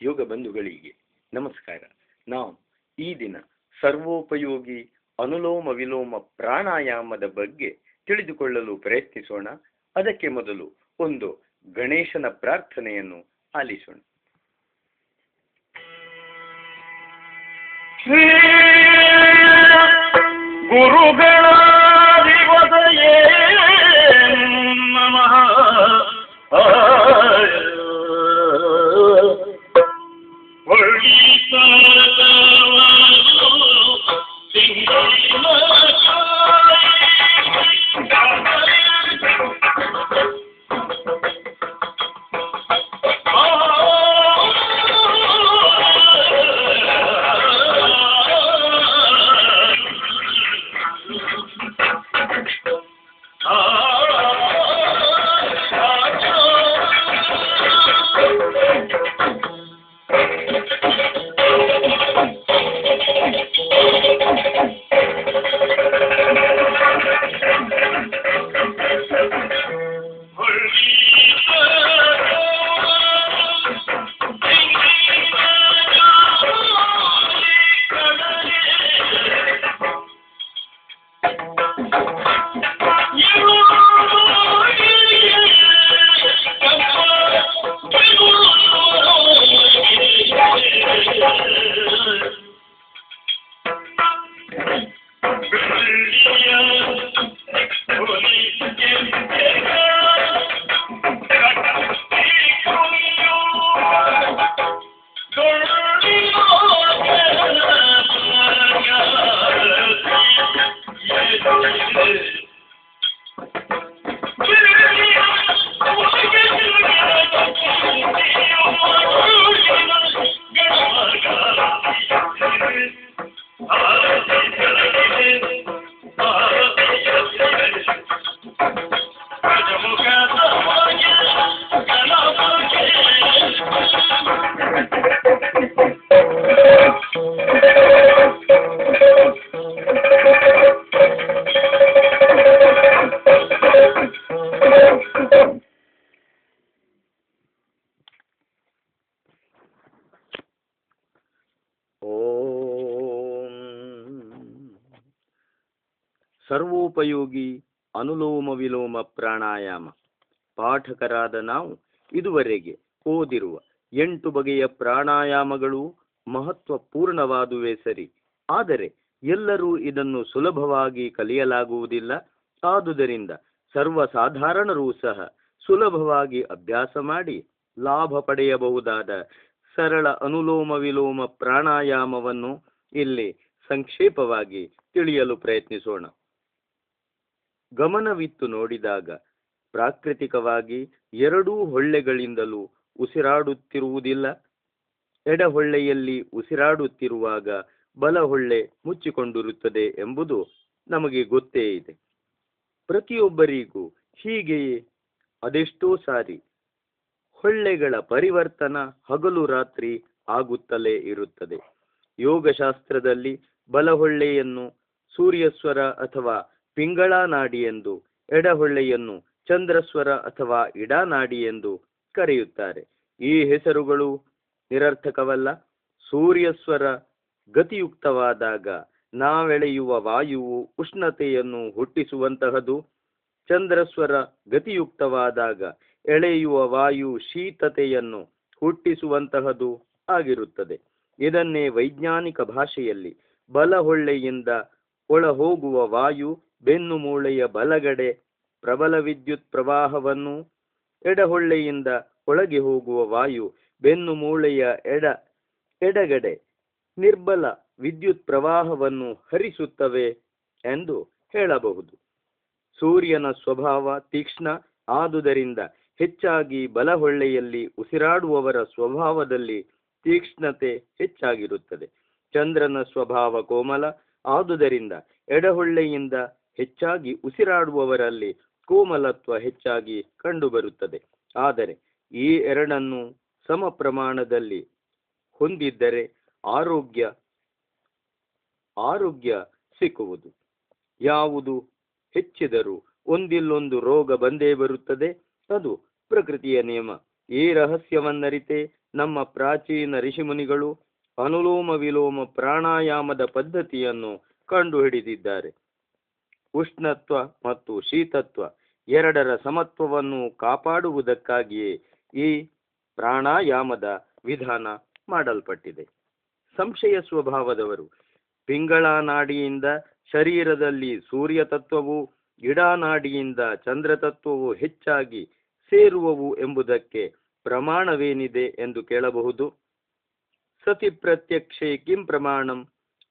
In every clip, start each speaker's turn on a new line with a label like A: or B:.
A: ಯೋಗ ಬಂಧುಗಳಿಗೆ ನಮಸ್ಕಾರ. ನಾವು ಈ ದಿನ ಸರ್ವೋಪಯೋಗಿ ಅನುಲೋಮ ವಿಲೋಮ ಪ್ರಾಣಾಯಾಮದ ಬಗ್ಗೆ ತಿಳಿದುಕೊಳ್ಳಲು ಪ್ರಯತ್ನಿಸೋಣ. ಅದಕ್ಕೆ ಮೊದಲು ಒಂದು ಗಣೇಶನ ಪ್ರಾರ್ಥನೆಯನ್ನು ಆಲಿಸೋಣ.
B: ಗುರುಗಳಾಧಿಪತಯೇ ನಮಃ.
A: ಸರ್ವೋಪಯೋಗಿ ಅನುಲೋಮ ವಿಲೋಮ ಪ್ರಾಣಾಯಾಮ. ಪಾಠಕರಾದ ನಾವು ಇದುವರೆಗೆ ಓದಿರುವ 8 ಬಗೆಯ ಪ್ರಾಣಾಯಾಮಗಳು ಮಹತ್ವಪೂರ್ಣವಾದುವೇ ಸರಿ, ಆದರೆ ಎಲ್ಲರೂ ಇದನ್ನು ಸುಲಭವಾಗಿ ಕಲಿಯಲಾಗುವುದಿಲ್ಲ. ಆದುದರಿಂದ ಸರ್ವಸಾಧಾರಣರೂ ಸಹ ಸುಲಭವಾಗಿ ಅಭ್ಯಾಸ ಮಾಡಿ ಲಾಭ ಪಡೆಯಬಹುದಾದ ಸರಳ ಅನುಲೋಮ ವಿಲೋಮ ಪ್ರಾಣಾಯಾಮವನ್ನು ಇಲ್ಲಿ ಸಂಕ್ಷೇಪವಾಗಿ ತಿಳಿಯಲು ಪ್ರಯತ್ನಿಸೋಣ. ಗಮನವಿತ್ತು ನೋಡಿದಾಗ ಪ್ರಾಕೃತಿಕವಾಗಿ ಎರಡೂ ಹೊಳ್ಳೆಗಳಿಂದಲೂ ಉಸಿರಾಡುತ್ತಿರುವುದಿಲ್ಲ. ಎಡಹೊಳ್ಳೆಯಲ್ಲಿ ಉಸಿರಾಡುತ್ತಿರುವಾಗ ಬಲಹೊಳ್ಳೆ ಮುಚ್ಚಿಕೊಂಡಿರುತ್ತದೆ ಎಂಬುದು ನಮಗೆ ಗೊತ್ತೇ ಇದೆ. ಪ್ರತಿಯೊಬ್ಬರಿಗೂ ಹೀಗೆಯೇ ಅದೆಷ್ಟೋ ಸಾರಿ ಹೊಳ್ಳೆಗಳ ಪರಿವರ್ತನ ಹಗಲು ರಾತ್ರಿ ಆಗುತ್ತಲೇ ಇರುತ್ತದೆ. ಯೋಗಶಾಸ್ತ್ರದಲ್ಲಿ ಬಲಹೊಳ್ಳೆಯನ್ನು ಸೂರ್ಯಸ್ವರ ಅಥವಾ ಪಿಂಗಳ ನಾಡಿ ಎಂದು, ಎಡಹೊಳ್ಳೆಯನ್ನು ಚಂದ್ರಸ್ವರ ಅಥವಾ ಇಡಾನಾಡಿ ಎಂದು ಕರೆಯುತ್ತಾರೆ. ಈ ಹೆಸರುಗಳು ನಿರರ್ಥಕವಲ್ಲ. ಸೂರ್ಯಸ್ವರ ಗತಿಯುಕ್ತವಾದಾಗ ನಾವೆಳೆಯುವ ವಾಯುವು ಉಷ್ಣತೆಯನ್ನು ಹುಟ್ಟಿಸುವಂತಹದು. ಚಂದ್ರಸ್ವರ ಗತಿಯುಕ್ತವಾದಾಗ ಎಳೆಯುವ ವಾಯು ಶೀತತೆಯನ್ನು ಹುಟ್ಟಿಸುವಂತಹದು ಆಗಿರುತ್ತದೆ. ಇದನ್ನೇ ವೈಜ್ಞಾನಿಕ ಭಾಷೆಯಲ್ಲಿ ಬಲಹೊಳ್ಳೆಯಿಂದ ಒಳಹೋಗುವ ವಾಯು ಬೆನ್ನು ಮೂಳೆಯ ಬಲಗಡೆ ಪ್ರಬಲ ವಿದ್ಯುತ್ ಪ್ರವಾಹವನ್ನು, ಎಡಹೊಳ್ಳೆಯಿಂದ ಒಳಗೆ ಹೋಗುವ ವಾಯು ಬೆನ್ನು ಮೂಳೆಯ ಎಡಗಡೆ ನಿರ್ಬಲ ವಿದ್ಯುತ್ ಪ್ರವಾಹವನ್ನು ಹರಿಸುತ್ತವೆ ಎಂದು ಹೇಳಬಹುದು. ಸೂರ್ಯನ ಸ್ವಭಾವ ತೀಕ್ಷ್ಣ. ಆದುದರಿಂದ ಹೆಚ್ಚಾಗಿ ಬಲಹೊಳ್ಳೆಯಲ್ಲಿ ಉಸಿರಾಡುವವರ ಸ್ವಭಾವದಲ್ಲಿ ತೀಕ್ಷ್ಣತೆ ಹೆಚ್ಚಾಗಿರುತ್ತದೆ. ಚಂದ್ರನ ಸ್ವಭಾವ ಕೋಮಲ. ಆದುದರಿಂದ ಎಡಹೊಳ್ಳೆಯಿಂದ ಹೆಚ್ಚಾಗಿ ಉಸಿರಾಡುವವರಲ್ಲಿ ಕೋಮಲತ್ವ ಹೆಚ್ಚಾಗಿ ಕಂಡುಬರುತ್ತದೆ. ಆದರೆ ಈ ಎರಡನ್ನು ಸಮ ಪ್ರಮಾಣದಲ್ಲಿ ಹೊಂದಿದ್ದರೆ ಆರೋಗ್ಯ ಸಿಕ್ಕುವುದು. ಯಾವುದು ಹೆಚ್ಚಿದರೂ ಒಂದಿಲ್ಲೊಂದು ರೋಗ ಬಂದೇ ಬರುತ್ತದೆ. ಅದು ಪ್ರಕೃತಿಯ ನಿಯಮ. ಈ ರಹಸ್ಯವನ್ನರಿತೆ ನಮ್ಮ ಪ್ರಾಚೀನ ಋಷಿಮುನಿಗಳು ಅನುಲೋಮ ವಿಲೋಮ ಪ್ರಾಣಾಯಾಮದ ಪದ್ಧತಿಯನ್ನು ಕಂಡುಹಿಡಿದಿದ್ದಾರೆ. ಉಷ್ಣತ್ವ ಮತ್ತು ಶೀತತ್ವ ಎರಡರ ಸಮತ್ವವನ್ನು ಕಾಪಾಡುವುದಕ್ಕಾಗಿಯೇ ಈ ಪ್ರಾಣಾಯಾಮದ ವಿಧಾನ ಮಾಡಲ್ಪಟ್ಟಿದೆ. ಸಂಶಯ ಸ್ವಭಾವದವರು ಪಿಂಗಳ ನಾಡಿಯಿಂದ ಶರೀರದಲ್ಲಿ ಸೂರ್ಯ ತತ್ವವು, ಇಡಾನಾಡಿಯಿಂದ ಚಂದ್ರ ತತ್ವವು ಹೆಚ್ಚಾಗಿ ಸೇರುವವು ಎಂಬುದಕ್ಕೆ ಪ್ರಮಾಣವೇನಿದೆ ಎಂದು ಕೇಳಬಹುದು. ಸತಿ ಪ್ರತ್ಯಕ್ಷೆ ಕಿಂ ಪ್ರಮಾಣಂ?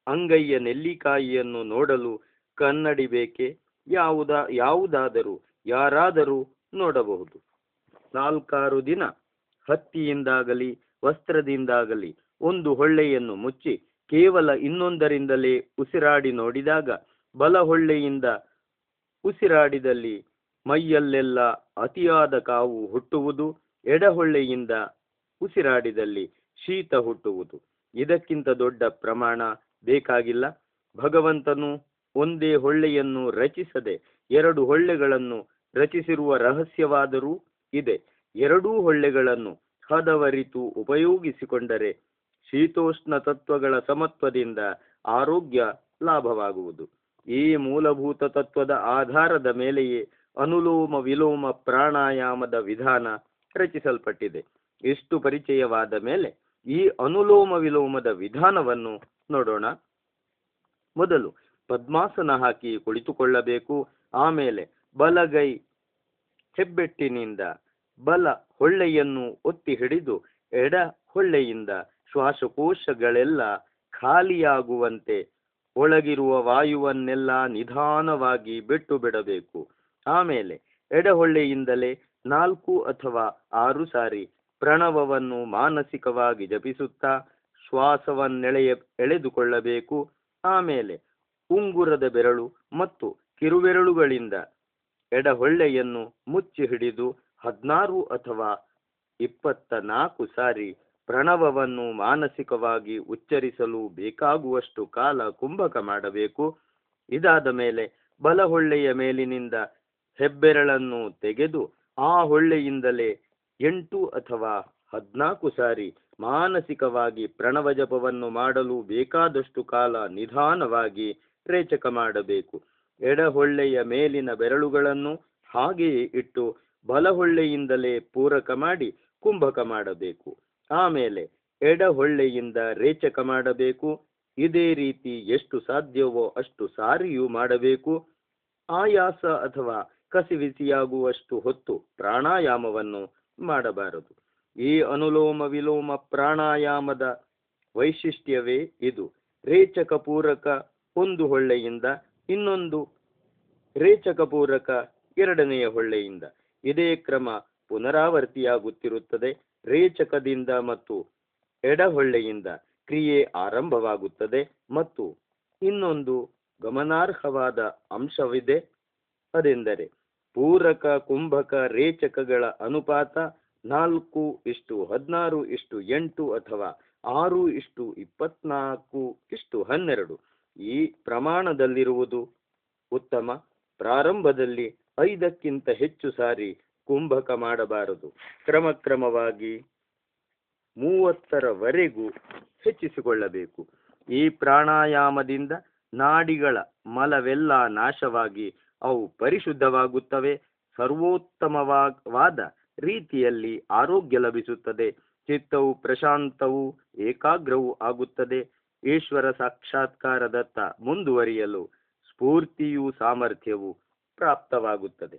A: ಅಂಗೈಯ ನೆಲ್ಲಿಕಾಯಿಯನ್ನು ನೋಡಲು ಕನ್ನಡಿ ಬೇಕೆ? ಯಾವುದಾದರೂ ಯಾರಾದರೂ ನೋಡಬಹುದು. 4-6 ದಿನ ಹತ್ತಿಯಿಂದಾಗಲಿ ವಸ್ತ್ರದಿಂದಾಗಲಿ ಒಂದು ಹೊಳ್ಳೆಯನ್ನು ಮುಚ್ಚಿ ಕೇವಲ ಇನ್ನೊಂದರಿಂದಲೇ ಉಸಿರಾಡಿ ನೋಡಿದಾಗ ಬಲಹೊಳ್ಳೆಯಿಂದ ಉಸಿರಾಡಿದಲ್ಲಿ ಮೈಯಲ್ಲೆಲ್ಲ ಅತಿಯಾದ ಕಾವು ಹುಟ್ಟುವುದು, ಎಡಹೊಳ್ಳೆಯಿಂದ ಉಸಿರಾಡಿದಲ್ಲಿ ಶೀತ ಹುಟ್ಟುವುದು. ಇದಕ್ಕಿಂತ ದೊಡ್ಡ ಪ್ರಮಾಣ ಬೇಕಾಗಿಲ್ಲ. ಭಗವಂತನು ಒಂದೇ ಹೊಳ್ಳೆಯನ್ನು ರಚಿಸದೆ 2 ಹೊಳ್ಳೆಗಳನ್ನು ರಚಿಸಿರುವ ರಹಸ್ಯವಾದರೂ ಇದೆ. 2 ಹೊಳ್ಳೆಗಳನ್ನು ಹದವರಿತು ಉಪಯೋಗಿಸಿಕೊಂಡರೆ ಶೀತೋಷ್ಣ ತತ್ವಗಳ ಸಮತ್ವದಿಂದ ಆರೋಗ್ಯ ಲಾಭವಾಗುವುದು. ಈ ಮೂಲಭೂತ ತತ್ವದ ಆಧಾರದ ಮೇಲೆಯೇ ಅನುಲೋಮ ವಿಲೋಮ ಪ್ರಾಣಾಯಾಮದ ವಿಧಾನ ರಚಿಸಲ್ಪಟ್ಟಿದೆ. ಇಷ್ಟು ಪರಿಚಯವಾದ ಮೇಲೆ ಈ ಅನುಲೋಮ ವಿಲೋಮದ ವಿಧಾನವನ್ನು ನೋಡೋಣ. ಮೊದಲು ಪದ್ಮಾಸನ ಹಾಕಿ ಕುಳಿತುಕೊಳ್ಳಬೇಕು. ಆಮೇಲೆ ಬಲಗೈ ಹೆಬ್ಬೆಟ್ಟಿನಿಂದ ಬಲ ಹೊಳ್ಳೆಯನ್ನು ಒತ್ತಿ ಹಿಡಿದು ಎಡ ಹೊಳ್ಳೆಯಿಂದ ಶ್ವಾಸಕೋಶಗಳೆಲ್ಲ ಖಾಲಿಯಾಗುವಂತೆ ಒಳಗಿರುವ ವಾಯುವನ್ನೆಲ್ಲ ನಿಧಾನವಾಗಿ ಬಿಟ್ಟು ಬಿಡಬೇಕು. ಆಮೇಲೆ ಎಡಹೊಳ್ಳೆಯಿಂದಲೇ 4 ಅಥವಾ 6 ಸಾರಿ ಪ್ರಣವವನ್ನು ಮಾನಸಿಕವಾಗಿ ಜಪಿಸುತ್ತಾ ಎಳೆದುಕೊಳ್ಳಬೇಕು. ಆಮೇಲೆ ಉಂಗುರದ ಬೆರಳು ಮತ್ತು ಕಿರುಬೆರಳುಗಳಿಂದ ಎಡಹೊಳ್ಳೆಯನ್ನು ಮುಚ್ಚಿ ಹಿಡಿದು 16 ಅಥವಾ 24 ಸಾರಿ ಪ್ರಣವವನ್ನು ಮಾನಸಿಕವಾಗಿ ಉಚ್ಚರಿಸಲು ಬೇಕಾಗುವಷ್ಟು ಕಾಲ ಕುಂಭಕ ಮಾಡಬೇಕು. ಇದಾದ ಮೇಲೆ ಬಲಹೊಳ್ಳೆಯ ಮೇಲಿನಿಂದ ಹೆಬ್ಬೆರಳನ್ನು ತೆಗೆದು ಆ ಹೊಳ್ಳೆಯಿಂದಲೇ 8 ಅಥವಾ 14 ಸಾರಿ ಮಾನಸಿಕವಾಗಿ ಪ್ರಣವ ಜಪವನ್ನು ಮಾಡಲು ಬೇಕಾದಷ್ಟು ಕಾಲ ನಿಧಾನವಾಗಿ ರೇಚಕ ಮಾಡಬೇಕು. ಎಡಹೊಳ್ಳೆಯ ಮೇಲಿನ ಬೆರಳುಗಳನ್ನು ಹಾಗೆಯೇ ಇಟ್ಟು ಬಲಹೊಳ್ಳೆಯಿಂದಲೇ ಪೂರಕ ಮಾಡಿ ಕುಂಭಕ ಮಾಡಬೇಕು. ಆಮೇಲೆ ಎಡಹೊಳ್ಳೆಯಿಂದ ರೇಚಕ ಮಾಡಬೇಕು. ಇದೇ ರೀತಿ ಎಷ್ಟು ಸಾಧ್ಯವೋ ಅಷ್ಟು ಸಾರಿಯೂ ಮಾಡಬೇಕು. ಆಯಾಸ ಅಥವಾ ಕಸಿವಿಸಿಯಾಗುವಷ್ಟು ಹೊತ್ತು ಪ್ರಾಣಾಯಾಮವನ್ನು ಮಾಡಬಾರದು. ಈ ಅನುಲೋಮ ವಿಲೋಮ ಪ್ರಾಣಾಯಾಮದ ವೈಶಿಷ್ಟ್ಯವೇ ಇದು. ರೇಚಕ ಪೂರಕ ಒಂದು ಹೊಳ್ಳೆಯಿಂದ, ಇನ್ನೊಂದು ರೇಚಕ ಪೂರಕ 2ನೆಯ ಹೊಳ್ಳೆಯಿಂದ. ಇದೇ ಕ್ರಮ ಪುನರಾವರ್ತಿಯಾಗುತ್ತಿರುತ್ತದೆ. ರೇಚಕದಿಂದ ಮತ್ತು ಎಡಹೊಳ್ಳೆಯಿಂದ ಕ್ರಿಯೆ ಆರಂಭವಾಗುತ್ತದೆ. ಮತ್ತು ಇನ್ನೊಂದು ಗಮನಾರ್ಹವಾದ ಅಂಶವಿದೆ. ಅದೆಂದರೆ ಪೂರಕ ಕುಂಭಕ ರೇಚಕಗಳ ಅನುಪಾತ 4:16:8 ಅಥವಾ 6:24:12. ಈ ಪ್ರಮಾಣದಲ್ಲಿರುವುದು ಉತ್ತಮ. ಪ್ರಾರಂಭದಲ್ಲಿ 5ಕ್ಕಿಂತ ಹೆಚ್ಚು ಸಾರಿ ಕುಂಭಕ ಮಾಡಬಾರದು. ಕ್ರಮಕ್ರಮವಾಗಿ 30ರವರೆಗೂ ಹೆಚ್ಚಿಸಿಕೊಳ್ಳಬೇಕು. ಈ ಪ್ರಾಣಾಯಾಮದಿಂದ ನಾಡಿಗಳ ಮಲವೆಲ್ಲ ನಾಶವಾಗಿ ಅವು ಪರಿಶುದ್ಧವಾಗುತ್ತವೆ. ಸರ್ವೋತ್ತಮವಾದ ರೀತಿಯಲ್ಲಿ ಆರೋಗ್ಯ ಲಭಿಸುತ್ತದೆ. ಚಿತ್ತವು ಪ್ರಶಾಂತವೂ ಏಕಾಗ್ರವೂ ಆಗುತ್ತದೆ. ಈಶ್ವರ ಸಾಕ್ಷಾತ್ಕಾರದತ್ತ ಮುಂದುವರಿಯಲು ಸ್ಫೂರ್ತಿಯೂ ಸಾಮರ್ಥ್ಯವೂ ಪ್ರಾಪ್ತವಾಗುತ್ತದೆ.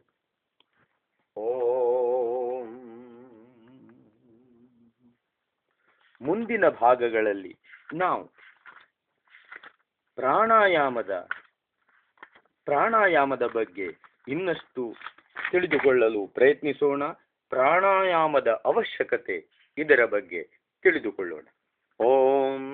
A: ಓಂ. ಮುಂದಿನ ಭಾಗಗಳಲ್ಲಿ ನಾವು ಪ್ರಾಣಾಯಾಮದ ಬಗ್ಗೆ ಇನ್ನಷ್ಟು ತಿಳಿದುಕೊಳ್ಳಲು ಪ್ರಯತ್ನಿಸೋಣ. ಪ್ರಾಣಾಯಾಮದ ಅವಶ್ಯಕತೆ, ಇದರ ಬಗ್ಗೆ ತಿಳಿದುಕೊಳ್ಳೋಣ. ಓಂ.